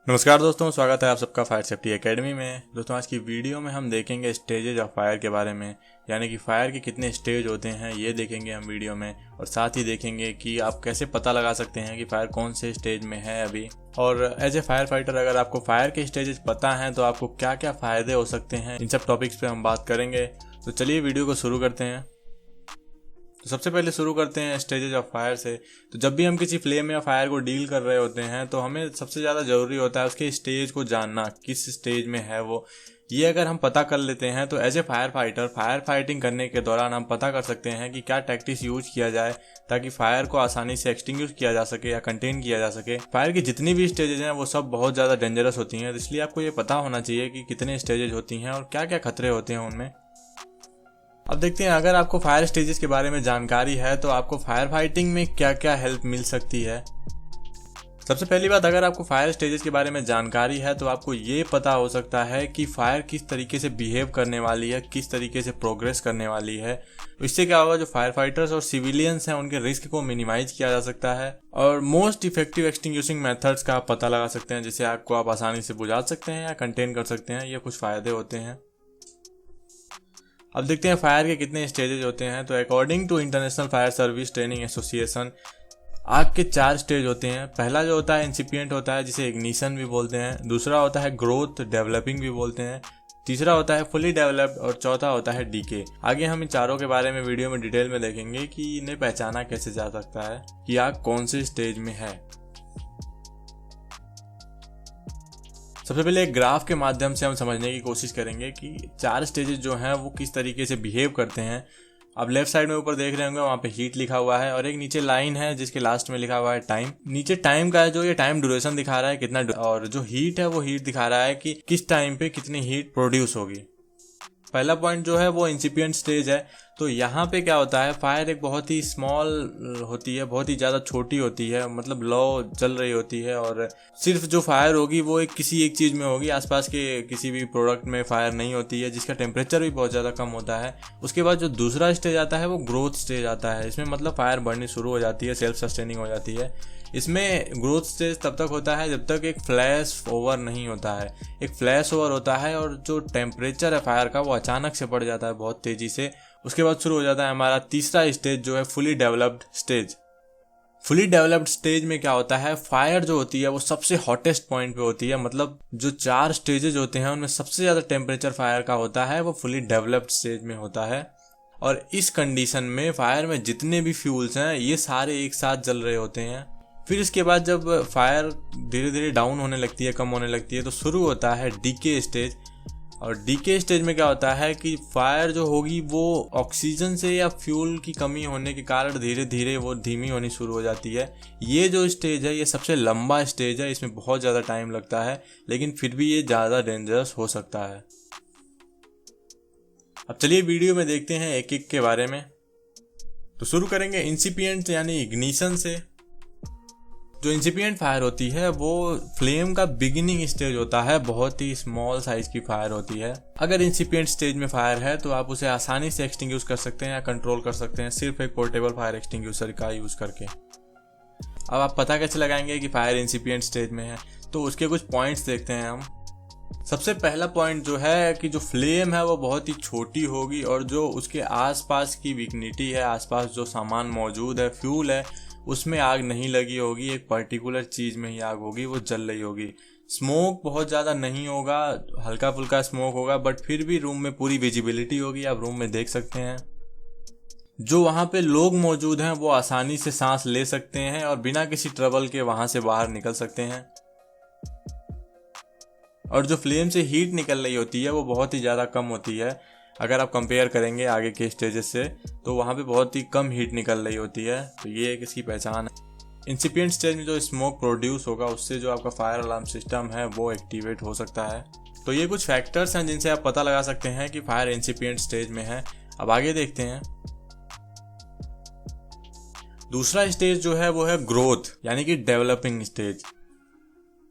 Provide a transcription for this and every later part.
नमस्कार दोस्तों, स्वागत है आप सबका फायर सेफ्टी एकेडमी में। दोस्तों आज की वीडियो में हम देखेंगे स्टेजेज ऑफ फायर के बारे में, यानी कि फायर के कितने स्टेज होते हैं ये देखेंगे हम वीडियो में। और साथ ही देखेंगे कि आप कैसे पता लगा सकते हैं कि फायर कौन से स्टेज में है अभी। और एज ए फायर फाइटर अगर आपको फायर के स्टेजेस पता हैं तो आपको क्या क्या फ़ायदे हो सकते हैं, इन सब टॉपिक्स पे हम बात करेंगे। तो चलिए वीडियो को शुरू करते हैं। तो सबसे पहले शुरू करते हैं स्टेजेज ऑफ फायर से। तो जब भी हम किसी फ्लेम या फायर को डील कर रहे होते हैं तो हमें सबसे ज़्यादा ज़रूरी होता है उसके स्टेज को जानना, किस स्टेज में है वो। ये अगर हम पता कर लेते हैं तो as a fire fighter fire fighting करने के दौरान हम पता कर सकते हैं कि क्या टैक्टिक्स यूज किया जाए ताकि फायर को आसानी से एक्सटिंग्विश किया जा सके या कंटेन किया जा सके। फायर की जितनी भी स्टेजेज हैं वो सब बहुत ज़्यादा डेंजरस होती हैं, तो इसलिए आपको ये पता होना चाहिए कि कितने स्टेजेज होती हैं और क्या क्या खतरे होते हैं उनमें। अब देखते हैं, अगर आपको फायर स्टेजेस के बारे में जानकारी है तो आपको फायर फाइटिंग में क्या क्या हेल्प मिल सकती है। सबसे पहली बात, अगर आपको फायर स्टेजेस के बारे में जानकारी है तो आपको ये पता हो सकता है कि फायर किस तरीके से बिहेव करने वाली है, किस तरीके से प्रोग्रेस करने वाली है। तो इससे क्या होगा, जो फायर फाइटर्स और सिविलियंस हैं उनके रिस्क को मिनिमाइज किया जा सकता है और मोस्ट इफेक्टिव एक्सटिंग्विशिंग मेथड्स का आप पता लगा सकते हैं, जिससे आग को आप आसानी से बुझा सकते हैं या कंटेन कर सकते हैं। ये कुछ फायदे होते हैं। अब देखते हैं फायर के कितने स्टेजेज होते हैं। तो according to International Fire Service Training Association आग के 4 स्टेज होते हैं। पहला जो होता है इंसिपिएंट होता है, जिसे इग्निशन भी बोलते हैं। दूसरा होता है ग्रोथ, डेवलपिंग भी बोलते हैं। तीसरा होता है फुली डेवलप्ड और चौथा होता है डीके। आगे हम इन चारों के बारे में वीडियो में डिटेल में देखेंगे कि इन्हें पहचाना कैसे जा सकता है कि आग कौन से स्टेज में है। सबसे पहले एक ग्राफ के माध्यम से हम समझने की कोशिश करेंगे कि 4 स्टेजेस जो हैं वो किस तरीके से बिहेव करते हैं। आप लेफ्ट साइड में ऊपर देख रहे होंगे, वहाँ पे हीट लिखा हुआ है और एक नीचे लाइन है जिसके लास्ट में लिखा हुआ है टाइम। नीचे टाइम का है जो ये टाइम ड्यूरेशन दिखा रहा है कितना, और जो हीट है वो हीट दिखा रहा है कि किस टाइम पे कितनी हीट प्रोड्यूस होगी। पहला पॉइंट जो है वो इंसिपिएंट स्टेज है। तो यहाँ पे क्या होता है, फायर एक बहुत ही स्मॉल होती है, बहुत ही ज़्यादा छोटी होती है, मतलब लो चल रही होती है और सिर्फ जो फायर होगी वो किसी एक चीज़ में होगी, आसपास के किसी भी प्रोडक्ट में फायर नहीं होती है, जिसका टेम्परेचर भी बहुत ज़्यादा कम होता है। उसके बाद जो दूसरा स्टेज आता है वो ग्रोथ स्टेज आता है। इसमें मतलब फायर बढ़नी शुरू हो जाती है, सेल्फ सस्टेनिंग हो जाती है। इसमें ग्रोथ स्टेज तब तक होता है जब तक एक फ्लैश ओवर नहीं होता है। एक फ्लैश ओवर होता है और जो टेम्परेचर है फायर का वो अचानक से बढ़ जाता है बहुत तेज़ी से। उसके बाद शुरू हो जाता है हमारा तीसरा स्टेज जो है fully developed stage. Fully developed stage में क्या होता है, फायर जो होती है वो सबसे हॉटेस्ट पॉइंट पे होती है। मतलब जो 4 स्टेजेज होते हैं उनमें सबसे ज़्यादा टेम्परेचर फायर का होता है वो फुली डेवलप्ड स्टेज में होता है। और इस कंडीशन में फायर में जितने भी फ्यूल्स हैं ये सारे एक साथ जल रहे होते हैं। फिर इसके बाद जब फायर धीरे धीरे डाउन होने लगती है, कम होने लगती है, तो शुरू होता है डीके स्टेज। और डीके स्टेज में क्या होता है कि फायर जो होगी वो ऑक्सीजन से या फ्यूल की कमी होने के कारण धीरे धीरे वो धीमी होनी शुरू हो जाती है। ये जो स्टेज है ये सबसे लंबा स्टेज है, इसमें बहुत ज़्यादा टाइम लगता है, लेकिन फिर भी ये ज़्यादा डेंजरस हो सकता है। अब चलिए वीडियो में देखते हैं एक एक के बारे में। तो शुरू करेंगे इंसिपिएंट यानी इग्निशन से। जो इंसिपिएंट फायर होती है वो फ्लेम का बिगिनिंग स्टेज होता है, बहुत ही स्मॉल साइज की फायर होती है। अगर इंसिपिएंट स्टेज में फायर है तो आप उसे आसानी से एक्सटिंग्विश कर सकते हैं या कंट्रोल कर सकते हैं सिर्फ एक पोर्टेबल फायर एक्सटिंग्विशर का यूज करके। अब आप पता कैसे लगाएंगे कि फायर इंसिपिएंट स्टेज में है, तो उसके कुछ पॉइंट्स देखते हैं हम। सबसे पहला पॉइंट जो है कि जो फ्लेम है वो बहुत ही छोटी होगी और जो उसके आसपास की विग्निटी है, आसपास जो सामान मौजूद है, फ्यूल है, उसमें आग नहीं लगी होगी। एक पर्टिकुलर चीज़ में ही आग होगी, वो जल रही होगी। स्मोक बहुत ज़्यादा नहीं होगा, हल्का फुल्का स्मोक होगा, बट फिर भी रूम में पूरी विजिबिलिटी होगी, आप रूम में देख सकते हैं। जो वहाँ पे लोग मौजूद हैं वो आसानी से सांस ले सकते हैं और बिना किसी ट्रबल के वहाँ से बाहर निकल सकते हैं। और जो फ्लेम से हीट निकल रही होती है वो बहुत ही ज़्यादा कम होती है। अगर आप कंपेयर करेंगे आगे के स्टेजेस से तो वहाँ पे बहुत ही कम हीट निकल रही होती है, तो ये एक इसकी पहचान है। इंसिपिएंट स्टेज में जो स्मोक प्रोड्यूस होगा उससे जो आपका फायर अलार्म सिस्टम है वो एक्टिवेट हो सकता है। तो ये कुछ फैक्टर्स हैं जिनसे आप पता लगा सकते हैं कि फायर इंसिपिएंट स्टेज में है। अब आगे देखते हैं। दूसरा स्टेज जो है वो है ग्रोथ यानी कि डेवलपिंग स्टेज।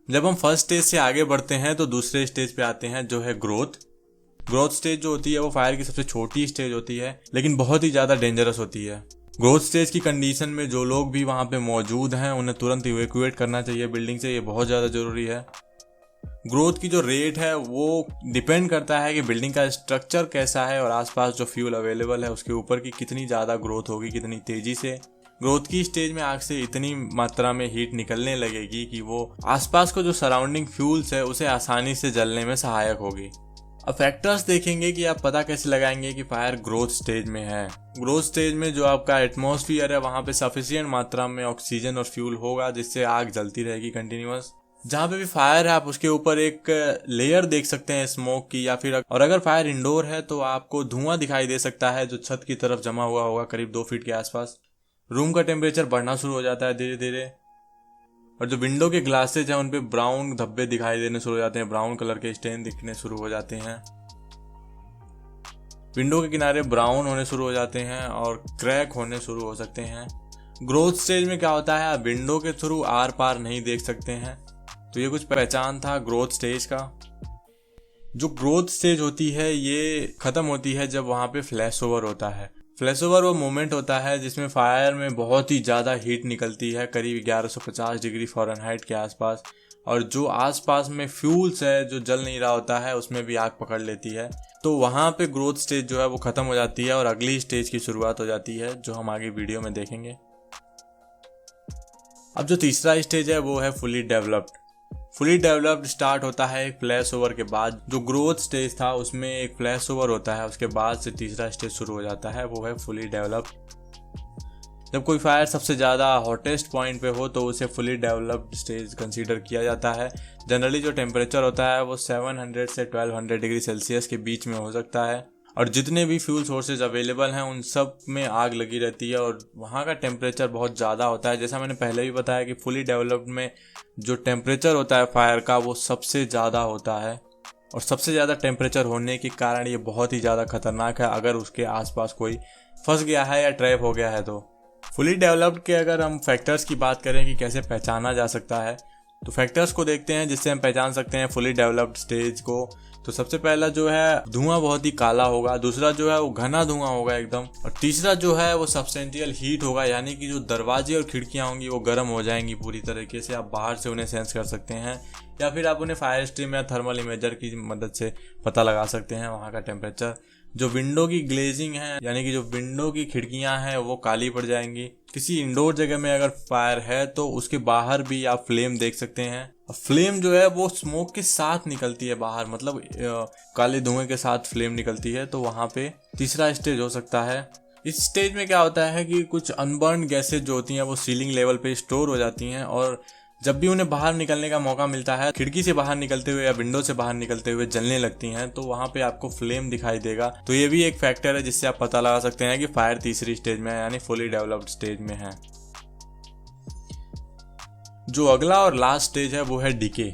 जब हम फर्स्ट स्टेज से आगे बढ़ते हैं तो दूसरे स्टेज पे आते हैं जो है ग्रोथ। ग्रोथ स्टेज जो होती है वो फायर की सबसे छोटी स्टेज होती है, लेकिन बहुत ही ज़्यादा डेंजरस होती है। ग्रोथ स्टेज की कंडीशन में जो लोग भी वहाँ पे मौजूद हैं उन्हें तुरंत इवैक्यूएट करना चाहिए बिल्डिंग से, ये बहुत ज़्यादा ज़रूरी है। ग्रोथ की जो रेट है वो डिपेंड करता है कि बिल्डिंग का स्ट्रक्चर कैसा है और आसपास जो फ्यूल अवेलेबल है उसके ऊपर की कितनी ज़्यादा ग्रोथ होगी, कितनी तेज़ी से। ग्रोथ की स्टेज में आग से इतनी मात्रा में हीट निकलने लगेगी कि वो आसपास को जो सराउंडिंग फ्यूल्स है उसे आसानी से जलने में सहायक होगी। अब फैक्टर्स देखेंगे कि आप पता कैसे लगाएंगे कि फायर ग्रोथ स्टेज में है। ग्रोथ स्टेज में जो आपका एटमॉस्फेयर है वहाँ पे सफिशिएंट मात्रा में ऑक्सीजन और फ्यूल होगा, जिससे आग जलती रहेगी कंटिन्यूअस। जहाँ पे भी फायर है आप उसके ऊपर एक लेयर देख सकते हैं स्मोक की, या फिर और अगर फायर इंडोर है तो आपको धुआं दिखाई दे सकता है जो छत की तरफ जमा हुआ होगा करीब 2 फीट के आसपास। रूम का टेम्परेचर बढ़ना शुरू हो जाता है धीरे धीरे, और जो विंडो के ग्लासेज हैं उन पे ब्राउन धब्बे दिखाई देने शुरू हो जाते हैं, ब्राउन कलर के स्टेन दिखने शुरू हो जाते हैं। विंडो के किनारे ब्राउन होने शुरू हो जाते हैं और क्रैक होने शुरू हो सकते हैं। ग्रोथ स्टेज में क्या होता है, आप विंडो के थ्रू आर पार नहीं देख सकते हैं। तो ये कुछ पहचान था ग्रोथ स्टेज का। जो ग्रोथ स्टेज होती है ये खत्म होती है जब वहां पे फ्लैश ओवर होता है। फ्लैश ओवर वो मोमेंट होता है जिसमें फायर में बहुत ही ज़्यादा हीट निकलती है, करीब 1150 डिग्री फ़ारेनहाइट के आसपास, और जो आसपास में फ्यूल्स है जो जल नहीं रहा होता है उसमें भी आग पकड़ लेती है। तो वहाँ पे ग्रोथ स्टेज जो है वो ख़त्म हो जाती है और अगली स्टेज की शुरुआत हो जाती है, जो हम आगे वीडियो में देखेंगे। अब जो तीसरा स्टेज है वो है fully developed. Fully developed start होता है एक फ्लैश ओवर के बाद। जो ग्रोथ स्टेज था उसमें एक फ्लैश ओवर होता है, उसके बाद से तीसरा स्टेज शुरू हो जाता है, वो है फुली डेवलप्ड। जब कोई फायर सबसे ज़्यादा हॉटेस्ट पॉइंट पे हो तो उसे फुली डेवलप्ड स्टेज कंसीडर किया जाता है। जनरली जो टेम्परेचर होता है वो 700 से 1200 डिग्री सेल्सियस के बीच में हो सकता है, और जितने भी फ्यूल सोर्सेज अवेलेबल हैं उन सब में आग लगी रहती है और वहाँ का टेम्परेचर बहुत ज़्यादा होता है। जैसा मैंने पहले भी बताया कि फुली डेवलप्ड में जो टेम्परेचर होता है फायर का वो सबसे ज़्यादा होता है, और सबसे ज़्यादा टेम्परेचर होने के कारण ये बहुत ही ज़्यादा खतरनाक है अगर उसके आसपास कोई फंस गया है या ट्रैप हो गया है। तो फुली डेवलप्ड के अगर हम फैक्टर्स की बात करें कि कैसे पहचाना जा सकता है, तो फैक्टर्स को देखते हैं जिससे हम पहचान सकते हैं फुली डेवलप्ड स्टेज को। तो सबसे पहला जो है धुआं बहुत ही काला होगा, दूसरा जो है वो घना धुआं होगा एकदम, और तीसरा जो है वो सब्सटेंशियल हीट होगा, यानी कि जो दरवाजे और खिड़कियां होंगी वो गर्म हो जाएंगी पूरी तरीके से। आप बाहर से उन्हें सेंस कर सकते हैं, या फिर आप उन्हें फायर स्ट्रीम या थर्मल इमेजर की मदद से पता लगा सकते हैं वहाँ का टेम्परेचर। जो विंडो की ग्लेजिंग है, यानी कि जो विंडो की खिड़कियां हैं वो काली पड़ जाएंगी। किसी इंडोर जगह में अगर फायर है तो उसके बाहर भी आप फ्लेम देख सकते हैं। फ्लेम जो है वो स्मोक के साथ निकलती है बाहर, मतलब काले धुएं के साथ फ्लेम निकलती है। तो वहां पे तीसरा स्टेज हो सकता है। इस स्टेज में क्या होता है कि कुछ अनबर्न गैसेज जो होती हैं वो सीलिंग लेवल पे स्टोर हो जाती हैं, और जब भी उन्हें बाहर निकलने का मौका मिलता है, खिड़की से बाहर निकलते हुए या विंडो से बाहर निकलते हुए जलने लगती हैं, तो वहां पे आपको फ्लेम दिखाई देगा। तो ये भी एक फैक्टर है जिससे आप पता लगा सकते हैं कि फायर तीसरी स्टेज में है, यानी फुली डेवलप्ड स्टेज में है। जो अगला और लास्ट स्टेज है वो है डीके।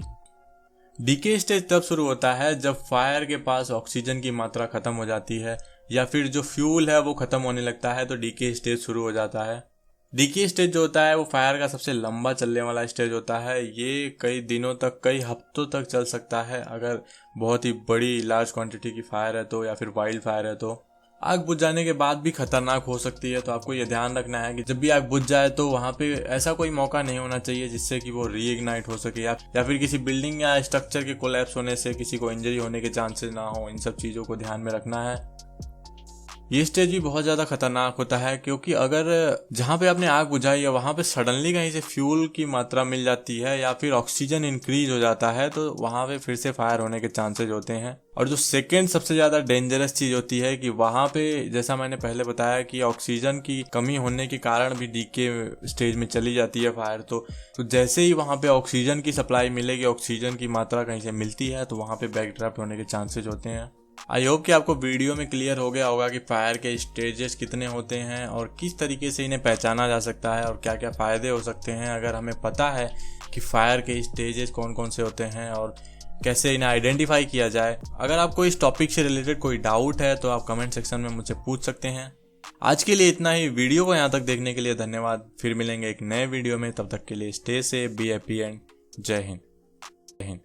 डीके स्टेज तब शुरू होता है जब फायर के पास ऑक्सीजन की मात्रा खत्म हो जाती है, या फिर जो फ्यूल है वो खत्म होने लगता है, तो डीके स्टेज शुरू हो जाता है। डीके स्टेज जो होता है वो फायर का सबसे लंबा चलने वाला स्टेज होता है। ये कई दिनों तक, कई हफ्तों तक चल सकता है अगर बहुत ही बड़ी लार्ज क्वांटिटी की फायर है तो, या फिर वाइल्ड फायर है तो। आग बुझ जाने के बाद भी खतरनाक हो सकती है, तो आपको ये ध्यान रखना है कि जब भी आग बुझ जाए तो वहाँ पे ऐसा कोई मौका नहीं होना चाहिए जिससे कि वो रीइग्नाइट हो सके, या फिर किसी बिल्डिंग या स्ट्रक्चर के कोलैप्स होने से किसी को इंजरी होने के चांसेस ना हो। इन सब चीज़ों को ध्यान में रखना है। ये स्टेज भी बहुत ज़्यादा खतरनाक होता है, क्योंकि अगर जहाँ पे आपने आग बुझाई है वहाँ पे सडनली कहीं से फ्यूल की मात्रा मिल जाती है या फिर ऑक्सीजन इंक्रीज हो जाता है, तो वहाँ पे फिर से फायर होने के चांसेस होते हैं। और जो सेकेंड सबसे ज़्यादा डेंजरस चीज़ होती है कि वहाँ पे, जैसा मैंने पहले बताया कि ऑक्सीजन की कमी होने के कारण भी डीके स्टेज में चली जाती है फायर। तो जैसे ही वहाँ पे ऑक्सीजन की सप्लाई मिलेगी, ऑक्सीजन की मात्रा कहीं से मिलती है, तो वहाँ पे बैकड्रॉप होने के चांसेस होते हैं। आई होप कि आपको वीडियो में क्लियर हो गया होगा कि फायर के स्टेजेस कितने होते हैं और किस तरीके से इन्हें पहचाना जा सकता है और क्या क्या फ़ायदे हो सकते हैं अगर हमें पता है कि फायर के स्टेजेस कौन कौन से होते हैं और कैसे इन्हें आइडेंटिफाई किया जाए। अगर आपको इस टॉपिक से रिलेटेड कोई डाउट है तो आप कमेंट सेक्शन में मुझसे पूछ सकते हैं। आज के लिए इतना ही। वीडियो को यहाँ तक देखने के लिए धन्यवाद। फिर मिलेंगे एक नए वीडियो में, तब तक के लिए stay safe, be happy and जय हिंद।